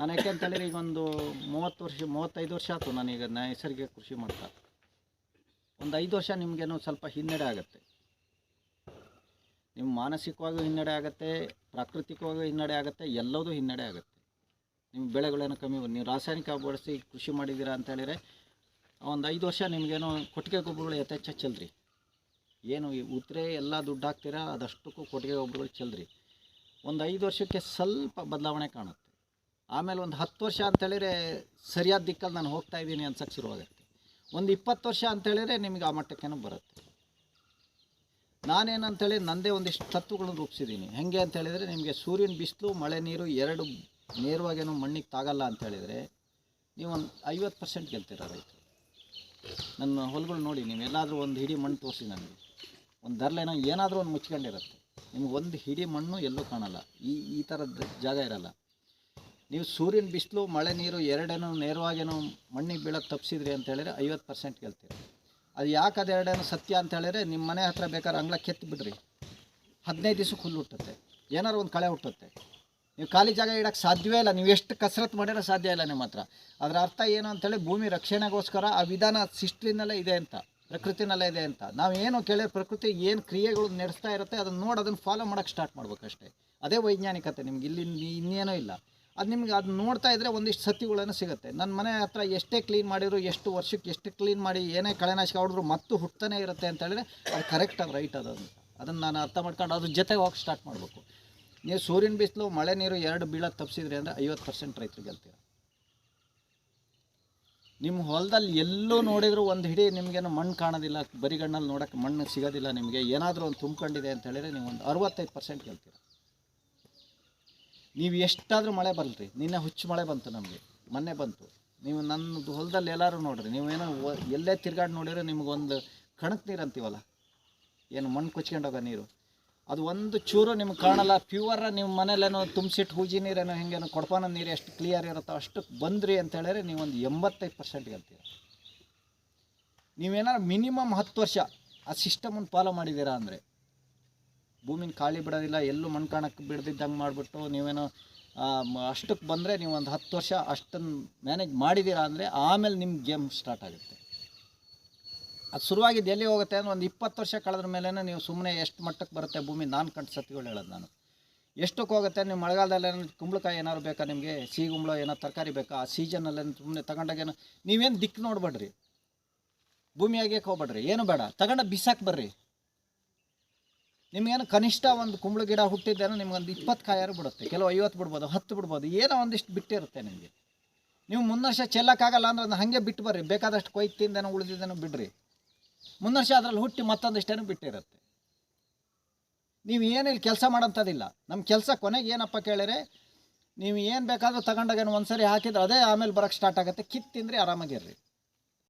ನಾನು ಯಾಕೆ ಅಂತೇಳಿದ್ರೆ ಈಗ ಒಂದು 35 ವರ್ಷ ಆಯ್ತು ನಾನೀಗ ನೈಸರ್ಗಿಕ ಕೃಷಿ ಮಾಡ್ತಾ. ಒಂದು 5 ವರ್ಷ ನಿಮಗೇನೋ ಸ್ವಲ್ಪ ಹಿನ್ನಡೆ ಆಗುತ್ತೆ. ನಿಮ್ಮ ಮಾನಸಿಕವಾಗೂ ಹಿನ್ನಡೆ ಆಗುತ್ತೆ, ಪ್ರಾಕೃತಿಕವಾಗೂ ಹಿನ್ನಡೆ ಆಗುತ್ತೆ, ಎಲ್ಲದೂ ಹಿನ್ನಡೆ ಆಗುತ್ತೆ. ನಿಮ್ಮ ಬೆಳೆಗಳೇನೋ ಕಮ್ಮಿ, ನೀವು ರಾಸಾಯನಿಕ ಬಳಸಿ ಕೃಷಿ ಮಾಡಿದ್ದೀರಾ ಅಂತ ಹೇಳಿದರೆ ಒಂದು 5 ವರ್ಷ ನಿಮಗೇನೋ ಕೊಟ್ಟಿಗೆ ಗೊಬ್ಬರಗಳು ಯಥೇಚ್ಛ ಚೆಲ್ರಿ. ಏನು ಈ ಉತ್ತರೆ ಎಲ್ಲ ದುಡ್ಡು ಹಾಕ್ತೀರಾ ಅದಷ್ಟಕ್ಕೂ ಕೊಟ್ಟಿಗೆ ಗೊಬ್ಬರಗಳು ಚೆಲ್ರಿ. ಒಂದು 5 ವರ್ಷಕ್ಕೆ ಸ್ವಲ್ಪ ಬದಲಾವಣೆ ಕಾಣುತ್ತೆ. ಆಮೇಲೆ ಒಂದು 10 ವರ್ಷ ಅಂತೇಳಿದರೆ ಸರಿಯಾದ ದಿಕ್ಕಲ್ಲಿ ನಾನು ಹೋಗ್ತಾ ಇದ್ದೀನಿ ಅನ್ಸಕ್ಕೆ ಶುರುವಾಗುತ್ತೆ. ಒಂದು 20 ವರ್ಷ ಅಂತೇಳಿದರೆ ನಿಮಗೆ ಆ ಮಟ್ಟಕ್ಕೇನೋ ಬರುತ್ತೆ. ನಾನೇನಂತೇಳಿ ನನ್ನದೇ ಒಂದಿಷ್ಟು ತತ್ವಗಳನ್ನು ರೂಪಿಸಿದ್ದೀನಿ. ಹೇಗೆ ಅಂತೇಳಿದರೆ, ನಿಮಗೆ ಸೂರ್ಯನ ಬಿಸಿಲು ಮಳೆ ನೀರು ಎರಡು ನೇರವಾಗೇನೋ ಮಣ್ಣಿಗೆ ತಾಗಲ್ಲ ಅಂತೇಳಿದರೆ ನೀವು ಒಂದು 50% ಗೆಲ್ತೀರ ರೈತರು. ನನ್ನ ಹೊಲಗಳು ನೋಡಿ, ನೀವು ಎಲ್ಲಾದರೂ ಒಂದು ಹಿಡಿ ಮಣ್ಣು ತೋರಿಸಿ ನನಗೆ, ಒಂದು ದರ್ಲೇನೋ ಏನಾದರೂ ಒಂದು ಮುಚ್ಕೊಂಡಿರುತ್ತೆ. ನಿಮ್ಗೆ ಒಂದು ಹಿಡಿ ಮಣ್ಣು ಎಲ್ಲೂ ಕಾಣಲ್ಲ, ಈ ಥರದ ಜಾಗ ಇರಲ್ಲ. ನೀವು ಸೂರ್ಯನ ಬಿಸಿಲು ಮಳೆ ನೀರು ಎರಡೇನೋ ನೇರವಾಗೇನೋ ಮಣ್ಣಿಗೆ ಬೀಳೋಕ್ಕೆ ತಪ್ಪಿಸಿದ್ರಿ ಅಂತೇಳಿದರೆ 50% ಗೆಲ್ತೀರಿ. ಅದು ಯಾಕೆ ಅದು ಎರಡೇನೋ ಸತ್ಯ ಅಂತೇಳಿದರೆ, ನಿಮ್ಮ ಮನೆ ಹತ್ರ ಬೇಕಾದ್ರೆ ಅಂಗ್ಳ ಕೆತ್ತು ಬಿಡ್ರಿ, 15 ದಿವಸಕ್ಕೆ ಹುಲ್ಲು ಹುಟ್ಟುತ್ತೆ, ಏನಾರು ಒಂದು ಕಳೆ ಹುಟ್ಟುತ್ತೆ. ನೀವು ಖಾಲಿ ಜಾಗ ಇಡೋಕ್ಕೆ ಸಾಧ್ಯವೇ ಇಲ್ಲ. ನೀವು ಎಷ್ಟು ಕಸರತ್ತು ಮಾಡಿರೋ ಸಾಧ್ಯ ಇಲ್ಲ ನಿಮ್ಮ ಹತ್ರ. ಅದರ ಅರ್ಥ ಏನು ಅಂತೇಳಿ, ಭೂಮಿ ರಕ್ಷಣೆಗೋಸ್ಕರ ಆ ವಿಧಾನ ಸಿಸ್ಟ್ರಿನಲ್ಲೇ ಇದೆ ಅಂತ, ಪ್ರಕೃತಿನಲ್ಲೇ ಇದೆ ಅಂತ. ನಾವು ಏನು ಕೇಳಿದ್ರೆ ಪ್ರಕೃತಿ ಏನು ಕ್ರಿಯೆಗಳು ನಡೆಸ್ತಾ ಇರುತ್ತೆ ಅದನ್ನು ನೋಡಿ ಅದನ್ನು ಫಾಲೋ ಮಾಡೋಕ್ಕೆ ಸ್ಟಾರ್ಟ್ ಮಾಡ್ಬೇಕಷ್ಟೇ. ಅದೇ ವೈಜ್ಞಾನಿಕತೆ. ನಿಮ್ಗೆ ಇಲ್ಲಿ ಇನ್ನೇನೋ ಇಲ್ಲ. ಅದು ನಿಮ್ಗೆ ಅದನ್ನ ನೋಡ್ತಾ ಇದ್ದರೆ ಒಂದಿಷ್ಟು ಸತ್ಯಗಳನ್ನು ಸಿಗುತ್ತೆ. ನನ್ನ ಮನೆ ಹತ್ರ ಎಷ್ಟೇ ಕ್ಲೀನ್ ಮಾಡಿದ್ರು, ಎಷ್ಟು ವರ್ಷಕ್ಕೆ ಎಷ್ಟು ಕ್ಲೀನ್ ಮಾಡಿ ಏನೇ ಕಳೆನಾಶಕ ಹೊಡೆದ್ರು ಮತ್ತು ಹುಟ್ಟತಾನೆ ಇರುತ್ತೆ ಅಂತ ಹೇಳಿದ್ರೆ ಅದು ಕರೆಕ್ಟ್, ಅದು ರೈಟ್ ಅದು ಅಂತ. ಅದನ್ನು ನಾನು ಅರ್ಥ ಮಾಡ್ಕೊಂಡು ಅದ್ರ ಜೊತೆ ಹೋಗಿ ಸ್ಟಾರ್ಟ್ ಮಾಡಬೇಕು. ನೀವು ಸೂರ್ಯನ ಬಿಸಿಲು ಮಳೆ ನೀರು ಎರಡು ಬೀಳೋಕ್ಕೆ ತಪ್ಪಿಸಿದ್ರಿ ಅಂದರೆ 50% ರೈತರು ಗೆಲ್ತೀರ. ನಿಮ್ಮ ಹೊಲದಲ್ಲಿ ಎಲ್ಲೂ ನೋಡಿದರೂ ಒಂದು ಹಿಡಿ ನಿಮಗೇನು ಮಣ್ಣು ಕಾಣೋದಿಲ್ಲ, ಬರಿಗಣ್ಣಲ್ಲಿ ನೋಡೋಕ್ಕೆ ಮಣ್ಣು ಸಿಗೋದಿಲ್ಲ. ನಿಮಗೆ ಏನಾದರೂ ಒಂದು ತುಂಬ್ಕೊಂಡಿದೆ ಅಂತ ಹೇಳಿದರೆ ನೀವು ಒಂದು 65% ಗೆಲ್ತೀರ. ನೀವು ಎಷ್ಟಾದರೂ ಮಳೆ ಬರಲ್ರಿ, ನಿನ್ನೆ ಹುಚ್ಚು ಮಳೆ ಬಂತು, ನಮಗೆ ಮೊನ್ನೆ ಬಂತು. ನೀವು ನನ್ನದು ಹೊಲದಲ್ಲಿ ಎಲ್ಲರೂ ನೋಡಿರಿ, ನೀವೇನೋ ಎಲ್ಲೇ ತಿರ್ಗಾಡಿ ನೋಡಿದ್ರೆ ನಿಮಗೊಂದು ಕಣಕ್ಕೆ ನೀರು ಅಂತೀವಲ್ಲ, ಏನು ಮಣ್ಣು ಕುಚ್ಕೊಂಡೋಗೋ ನೀರು, ಅದು ಒಂದು ಚೂರು ನಿಮ್ಗೆ ಕಾಣಲ್ಲ. ಪ್ಯೂವರ ನಿಮ್ಮ ಮನೇಲೇನೋ ತುಂಬಿಸಿಟ್ಟು ಹೂಜಿ ನೀರೇನೋ ಹಿಂಗೇನೋ ಕೊಡಪಾನ ನೀರು ಎಷ್ಟು ಕ್ಲಿಯರ್ ಇರುತ್ತೋ ಅಷ್ಟಕ್ಕೆ ಬಂದ್ರಿ ಅಂತ ಹೇಳಿದ್ರೆ ನೀವೊಂದು 85% ಗೆಲ್ತೀರ. ನೀವೇನಾರು ಮಿನಿಮಮ್ 10 ವರ್ಷ ಆ ಸಿಸ್ಟಮನ್ನು ಫಾಲೋ ಮಾಡಿದ್ದೀರಾ ಅಂದರೆ, ಭೂಮಿನ ಖಾಲಿ ಬಿಡೋದಿಲ್ಲ, ಎಲ್ಲೂ ಮಣ್ಣು ಕಾಣಕ್ಕೆ ಬಿಡ್ದಿದ್ದಂಗೆ ಮಾಡಿಬಿಟ್ಟು ನೀವೇನೋ ಅಷ್ಟಕ್ಕೆ ಬಂದರೆ ನೀವು ಒಂದು 10 ವರ್ಷ ಅಷ್ಟನ್ನು ಮ್ಯಾನೇಜ್ ಮಾಡಿದ್ದೀರಾ ಅಂದರೆ ಆಮೇಲೆ ನಿಮ್ಮ ಗೇಮ್ ಸ್ಟಾರ್ಟ್ ಆಗುತ್ತೆ. ಅದು ಶುರುವಾಗಿದ್ದು ಎಲ್ಲಿ ಹೋಗುತ್ತೆ ಅಂದರೆ ಒಂದು 20 ವರ್ಷ ಕಳೆದ್ರ ಮೇಲೆ ನೀವು ಸುಮ್ಮನೆ ಎಷ್ಟು ಮಟ್ಟಕ್ಕೆ ಬರುತ್ತೆ ಭೂಮಿ. ನಾನು ಕಂಡು ಸತ್ಯಗಳು ಹೇಳೋದು ನಾನು. ಎಷ್ಟಕ್ಕೆ ಹೋಗುತ್ತೆ, ನೀವು ಮಳೆಗಾಲದಲ್ಲಿ ಕುಂಬಳಕಾಯಿ ಏನಾದ್ರು ಬೇಕಾ ನಿಮಗೆ, ಸಿಗುಂಬಳ ಏನೋ ತರಕಾರಿ ಬೇಕಾ, ಆ ಸೀಸನಲ್ಲಿ ಸುಮ್ಮನೆ ತಗೊಂಡಾಗೇನು ನೀವೇನು ದಿಕ್ಕು ನೋಡ್ಬೇಡ್ರಿ, ಭೂಮಿ ಆಗಕ್ಕೆ ಹೋಗ್ಬೇಡ್ರಿ, ಏನು ಬೇಡ, ತಗೊಂಡು ಬಿಸಾಕಿ ಬರ್ರಿ. ನಿಮಗೇನು ಕನಿಷ್ಠ ಒಂದು ಕುಂಬಳ ಗಿಡ ಹುಟ್ಟಿದ್ದೇನೋ ನಿಮ್ಗೊಂದು 20 ಕಾಯಾರು ಬಿಡುತ್ತೆ, ಕೆಲವು 50 ಬಿಡ್ಬೋದು, 10 ಬಿಡ್ಬೋದು, ಏನೋ ಒಂದಿಷ್ಟು ಬಿಟ್ಟಿರುತ್ತೆ ನಿಮಗೆ. ನೀವು ಮುನ್ನರ್ಷ ಚೆಲ್ಲಕ್ಕಾಗಲ್ಲ ಅಂದ್ರೆ ಅದನ್ನ ಹಾಗೆ ಬಿಟ್ಟು ಬರ್ರಿ, ಬೇಕಾದಷ್ಟು ಕೊಯ್ದು ತಿಂದೇನೋ ಉಳಿದಿದ್ದೇನೋ ಬಿಡ್ರಿ. ಮುನ್ನರ್ಷ ಅದರಲ್ಲಿ ಹುಟ್ಟಿ ಮತ್ತೊಂದಿಷ್ಟೇನೋ ಬಿಟ್ಟಿರುತ್ತೆ. ನೀವು ಏನಿಲ್ಲಿ ಕೆಲಸ ಮಾಡೋಂಥದ್ದಿಲ್ಲ. ನಮ್ಮ ಕೆಲಸ ಕೊನೆಗೆ ಏನಪ್ಪ ಕೇಳಿದ್ರೆ, ನೀವು ಏನು ಬೇಕಾದರೂ ತಗೊಂಡಾಗೇನು ಒಂದು ಸರಿ ಹಾಕಿದ್ರೆ ಅದೇ ಆಮೇಲೆ ಬರೋಕ್ಕೆ ಸ್ಟಾರ್ಟ್ ಆಗುತ್ತೆ. ಕಿತ್ತು ತಿಂದರೆ ಆರಾಮಾಗಿರ್ರಿ.